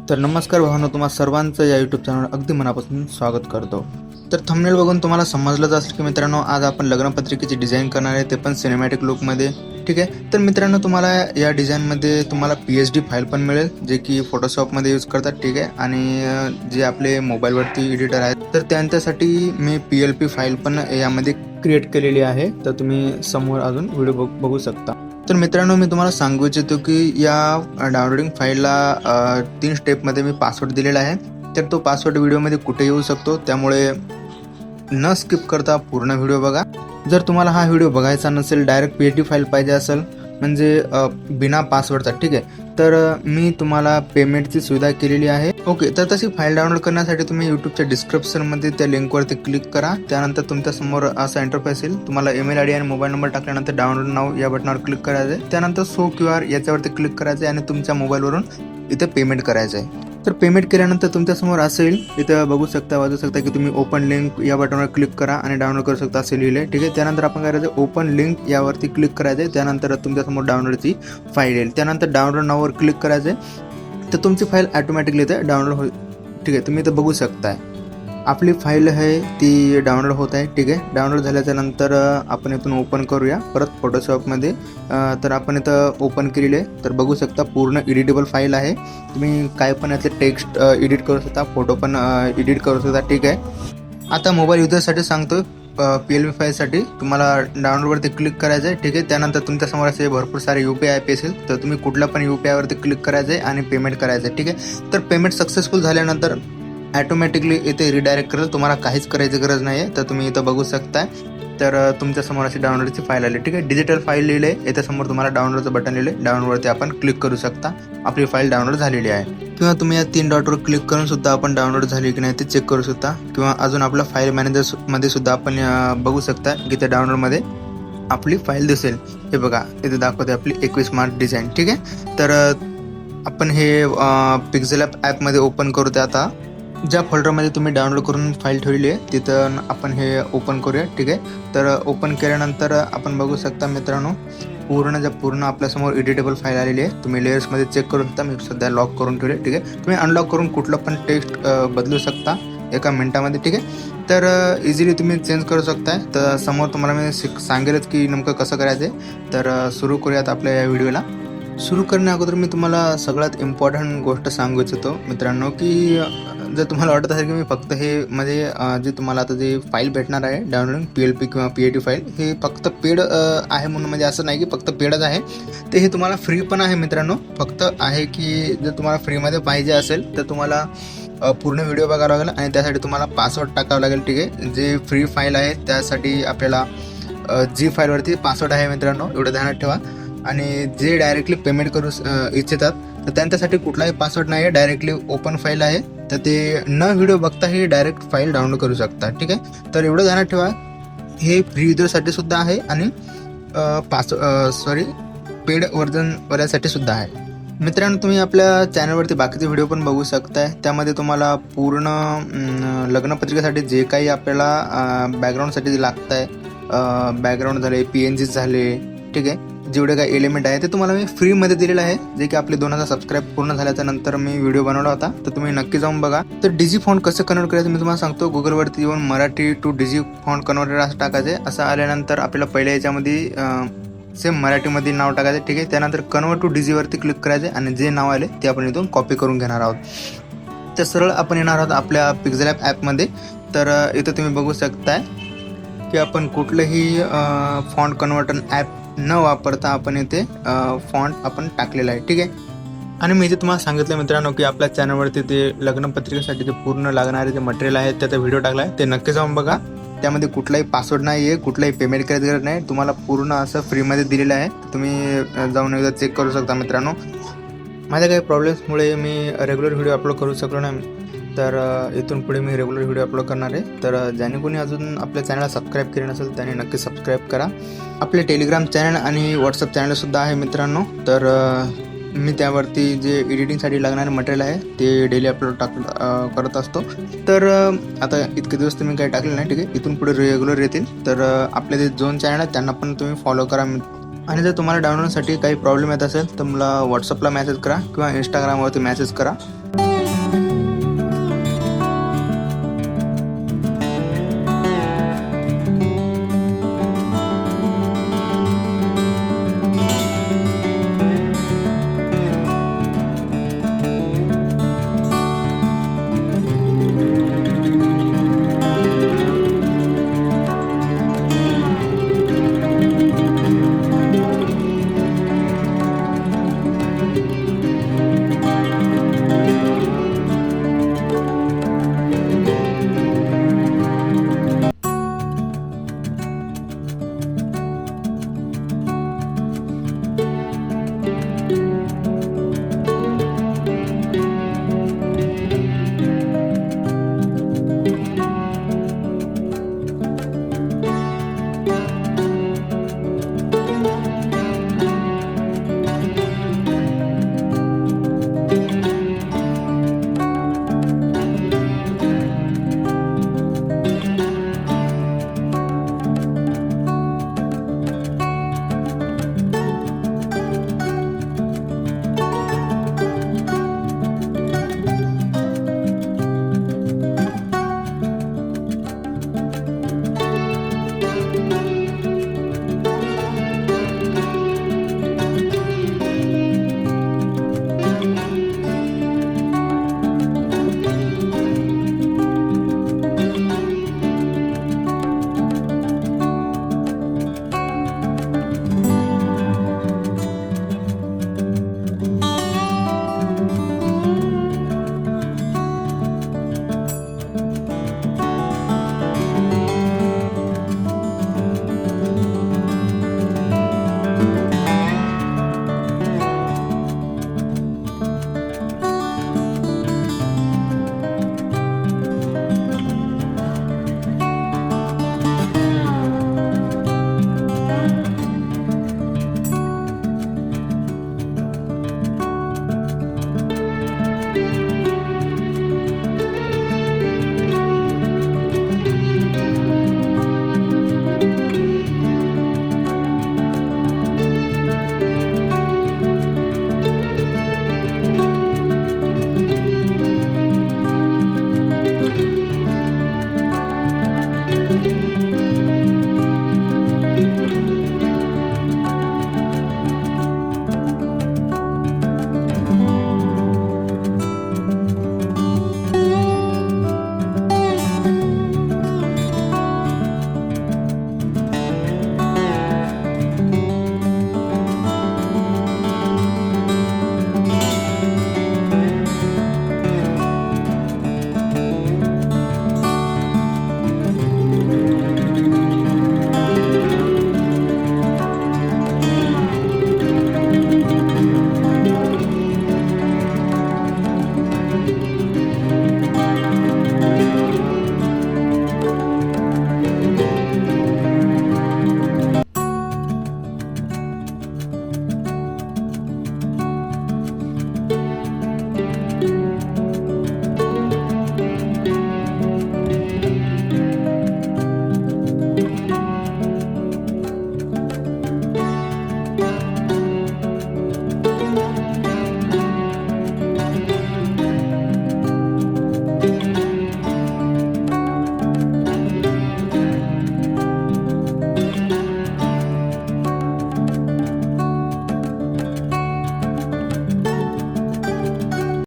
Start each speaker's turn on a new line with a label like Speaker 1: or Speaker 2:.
Speaker 1: तर नमस्कार भावांनो, तुम्हा सर्वांचं या यूट्यूब चॅनल अगदी मनापासून स्वागत करतो. तर थंबनेल बघून तुम्हाला समजलंच असेल की मित्रांनो, आज आपण लग्नपत्रिकेची डिझाईन करणार आहे, ते पण सिनेमॅटिक लुकमध्ये. ठीक आहे. तर मित्रांनो, तुम्हाला या डिझाईनमध्ये तुम्हाला PSD फाईल पण मिळेल, जे की फोटोशॉपमध्ये यूज करतात. ठीक आहे. आणि जे आपले मोबाईलवरती एडिटर आहेत, तर त्यांच्यासाठी मी PLP फाईल पण यामध्ये क्रिएट केलेली आहे. तर तुम्ही समोर अजून व्हिडिओ बघू शकता. तर मित्रांनो, मी तुम्हाला सांगू इच्छितो की या डाउनलोडिंग फाईलला 3 स्टेपमध्ये मी पासवर्ड दिलेला आहे. तर तो पासवर्ड व्हिडिओमध्ये कुठे येऊ शकतो, त्यामुळे न स्किप करता पूर्ण व्हिडिओ बघा. जर तुम्हाला हा व्हिडिओ बघायचा नसेल, डायरेक्ट PSD फाईल पाहिजे असेल, म्हणजे बिना पासवर्डचा, ठीक आहे, तर मी तुम्हाला पेमेंटची सुविधा केलेली आहे. ओके. तर तशी फाईल डाउनलोड करण्यासाठी तुम्ही यूट्यूबच्या डिस्क्रिप्शनमध्ये त्या लिंकवरती क्लिक करा. त्यानंतर तुमच्यासमोर असा इंटरफेस येईल. तुम्हाला ईमेल ID आणि मोबाईल नंबर टाकल्यानंतर डाउनलोड नाव या बटनावर क्लिक करायचं आहे. त्यानंतर शो QR याच्यावरती क्लिक करायचं आहे आणि तुमच्या मोबाईलवरून इथे पेमेंट करायचं आहे. तर पेमेंट केल्यानंतर तुमच्यासमोर असेल, इथं बघू शकता, वाचू शकता की तुम्ही ओपन लिंक या बटनवर क्लिक करा आणि डाउनलोड करू शकता असे लिहिले. ठीक आहे. त्यानंतर आपण करायचं, ओपन लिंक यावरती क्लिक करायचं आहे. त्यानंतर तुमच्यासमोर डाउनलोडची फाईल येईल. त्यानंतर डाउनलोड नावावर क्लिक करायचं आहे. तर तुमची फाईल ऑटोमॅटिकली इथे डाउनलोड होईल. ठीक आहे. तुम्ही इथं बघू शकताय आपली फाईल आहे ती डाउनलोड होत आहे. ठीक आहे. डाउनलोड झाल्याच्या नंतर आपण इथून ओपन करूया परत फोटोशॉपमध्ये. तर आपण इथं ओपन केलेले आहे. तर बघू शकता पूर्ण एडिटेबल फाईल आहे. तुम्ही काय पण यातले टेक्स्ट एडिट करू शकता, फोटो पण एडिट करू शकता. ठीक आहे. आता मोबाईल युजरसाठी सांगतो, PLP फाईलसाठी तुम्हाला डाउनलोडवरती क्लिक करायचं आहे. ठीक आहे. त्यानंतर तुमच्यासमोर असे भरपूर सारे UPI ॲप असेल, तर तुम्ही कुठल्या पण UPI वरती क्लिक करायचं आहे आणि पेमेंट करायचं आहे. ठीक आहे. तर पेमेंट सक्सेसफुल झाल्यानंतर ॲटोमॅटिकली इथे रिडायरेक्ट करेल. तुम्हाला काहीच करायची गरज नाही आहे. तर तुम्ही इथं बघू शकताय. तर तुमच्यासमोर अशी डाउनलोडची फाईल आली. ठीक आहे. डिजिटल फाईल लिहिले आहे. इथे समोर तुम्हाला डाउनलोडचं बटन लिहिले. डाउनलोडवरती आपण क्लिक करू शकता. आपली फाईल डाउनलोड झालेली आहे. किंवा तुम्ही या 3 डॉटवर क्लिक करून सुद्धा आपण डाउनलोड झाली की नाही ते चेक करू शकता. किंवा अजून आपला फाईल मॅनेजरमध्ये सुद्धा आपण बघू शकता की त्या डाउनलोडमध्ये आपली फाईल दिसेल. हे बघा, इथे दाखवते आपली 21 मार्च डिझाईन. ठीक आहे. तर आपण हे पिक्सेल ॲपमध्ये ओपन करू. ते आता ज्या फोल्डरमध्ये तुम्ही डाउनलोड करून फाईल ठेवली आहे तिथं आपण हे ओपन करूया. ठीक आहे. तर ओपन केल्यानंतर आपण बघू शकता मित्रांनो, पूर्ण आपल्यासमोर एडिटेबल फाईल आलेली आहे. तुम्ही लेयर्समध्ये चेक करू शकता. मी सध्या लॉक करून ठेवले. ठीक आहे. तुम्ही अनलॉक करून कुठलं पण टेक्स्ट बदलू शकता एका मिनिटामध्ये. ठीक आहे. तर इझिली तुम्ही चेंज करू शकताय. तर समोर तुम्हाला मी सांगेलच की नेमकं कसं करायचं आहे. तर सुरू करूयात आपल्या या व्हिडिओला. सुरू करण्या अगोदर मी तुम्हाला सगळ्यात इम्पॉर्टंट गोष्ट सांगू इच्छितो मित्रांनो, की जर तुम्हाला वाटत असेल की मी फक्त हे म्हणजे जे तुम्हाला आता जे फाईल भेटणार आहे डाउनलोडिंग PLP किंवा PAT फाईल, हे फक्त पेड आहे म्हणून, म्हणजे असं नाही की फक्त पेडच आहे. ते हे तुम्हाला फ्री पण आहे मित्रांनो. फक्त आहे की जर तुम्हाला फ्रीमध्ये पाहिजे असेल तर तुम्हाला पूर्ण व्हिडिओ बघावा लागेल आणि त्यासाठी तुम्हाला पासवर्ड टाकावं लागेल. ठीक आहे. जे फ्री फाईल आहे त्यासाठी आपल्याला जी फाईलवरती पासवर्ड आहे मित्रांनो, एवढं ध्यानात ठेवा. आणि जे डायरेक्टली पेमेंट करू इच्छितात तर त्यांच्यासाठी कुठलाही पासवर्ड नाही आहे. डायरेक्टली ओपन फाईल आहे, तर ते न व्हिडिओ बघताही डायरेक्ट फाईल डाउनलोड करू शकता. ठीक आहे. तर एवढं ध्यानात ठेवा, हे फ्री युजरसाठी सुद्धा आहे आणि पेड वर्जनवाल्यासाठी सुद्धा आहे. मित्रांनो, तुम्ही आपल्या चॅनलवरती बाकीचे व्हिडिओ पण बघू शकताय. त्यामध्ये तुम्हाला पूर्ण लग्नपत्रिकेसाठी जे काही आपल्याला बॅकग्राऊंडसाठी जे लागतं आहे, बॅकग्राऊंड झाले, PNG झाले, ठीक आहे, जेवढे काही एलिमेंट आहे ते तुम्हाला मी फ्रीमध्ये दिलेलं आहे. जे की आपले 2000 सबस्क्राईब पूर्ण झाल्याच्या नंतर मी व्हिडिओ बनवला होता. तर तुम्ही नक्की जाऊन बघा. तर DG फॉन्ट कसं कन्वर्ट करायचं मी तुम्हाला सांगतो. गुगलवरती येऊन Marathi to DG font converter असं टाकायचे. असं आल्यानंतर आपल्याला पहिल्या याच्यामध्ये सेम मराठीमध्ये नाव टाकायचं. ठीक आहे. त्यानंतर कन्वर्ट टू DG वरती क्लिक करायचे आणि जे नाव आले ते आपण इथून कॉपी करून घेणार आहोत. तर सरळ आपण येणार आहोत आपल्या पिक्सेल ॲपमध्ये. तर इथं तुम्ही बघू शकताय की आपण कुठलंही फॉन्ट कन्वर्टर ॲप न वापरता आपण इथे फॉन्ट आपण टाकलेला आहे. ठीक आहे. आणि मी जे तुम्हाला सांगितलं मित्रांनो की आपल्या चॅनलवरती ते लग्नपत्रिकेसाठी जे पूर्ण लागणारे जे मटेरियल आहे त्याचा व्हिडिओ टाकला आहे, ते नक्की जाऊन बघा. त्यामध्ये कुठलाही पासवर्ड नाही आहे, कुठलाही पेमेंट करायची गरज नाही. तुम्हाला पूर्ण असं फ्रीमध्ये दिलेलं आहे. तुम्ही जाऊन एकदा चेक करू शकता मित्रांनो. माझ्या काही प्रॉब्लेम्समुळे मी रेग्युलर व्हिडिओ अपलोड करू शकलो नाही. तर इथून पुढे मी रेग्युलर व्हिडिओ अपलोड करणार आहे. तर ज्याने कोणी अजून आपल्या चॅनलला सबस्क्राईब केले नसेल त्याने नक्की सबस्क्राईब करा. आपले टेलिग्राम चॅनल आणि व्हॉट्सअप चॅनलसुद्धा आहे मित्रांनो. तर मी त्यावरती जे एडिटिंगसाठी लागणारे मटेरियल आहे ते डेली अपलोड करत असतो. तर आता इतके दिवस तुम्ही काही टाकले नाही. ठीक आहे. इथून पुढे रेग्युलर येतील. तर आपले जे 2 चॅनल आहेत त्यांना पण तुम्ही फॉलो करा. आणि जर तुम्हाला डाउनलोडसाठी काही प्रॉब्लेम येत असेल तर मला व्हॉट्सअपला मेसेज करा किंवा इंस्टाग्रामवरती मेसेज करा.